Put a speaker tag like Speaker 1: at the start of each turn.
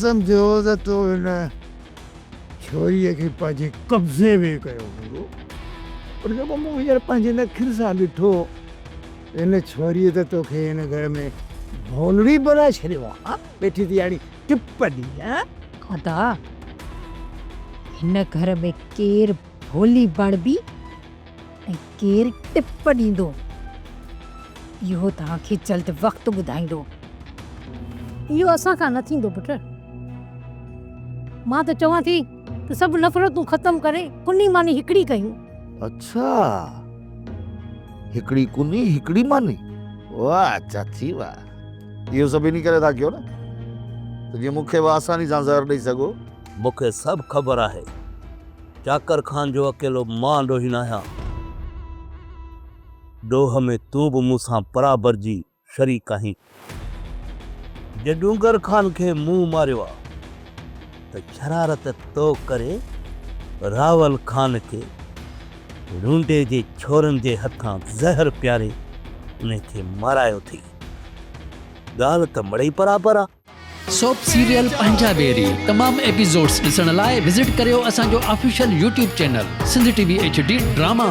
Speaker 1: सम्झो त तो हिन छोरीअ खे पंहिंजे कब्ज़े में कयो हूंदो। पर जेको मूं हींअर पंहिंजे नखियुनि सां ॾिठो, हिन छोरीअ त तोखे हिन घर में भोलड़ी बनाए छॾियो आहे। वेठी थी हाणे टिप ॾी।
Speaker 2: खुदा, हिन घर में केरु भोली बणबी ऐं केरु टिप ॾींदो, इहो तव्हांखे जल्द वक़्तु ॿुधाईंदो।
Speaker 3: इहो असां खां न थींदो पुट। मां त चवां थी त सभु नफ़रतूं ख़तमु करे कुनी मानी हिकिड़ी कयूं।
Speaker 4: अच्छा, हिकिड़ी कुनी हिकिड़ी मानी, वाह चाची वाह। इहो सभिनी करे था कयो न, त जीअं मूंखे बि आसानी सां ज़हर ॾेई सघो।
Speaker 5: मूंखे सभु ख़बर आहे, चाकर खान जो अकेलो मां ॾोही न आहियां। ॾोह में तूं बि मूंसां बराबर जी शरीक आहीं। जे डूंगर खान खे मुंहुं मारियो आहे त शरारत तो करे रावल खान खे रूंडे जे छोरनि जे हथां ज़हर प्यारे उनखे मारायो थी। ॻाल्हि त मड़ई बराबर आहे।
Speaker 6: सोप सीरियल पंजाबेरी तमाम एपिसोड्स ॾिसण लाइ विज़िट करियो असांजो official YouTube channel Sindh TV HD drama.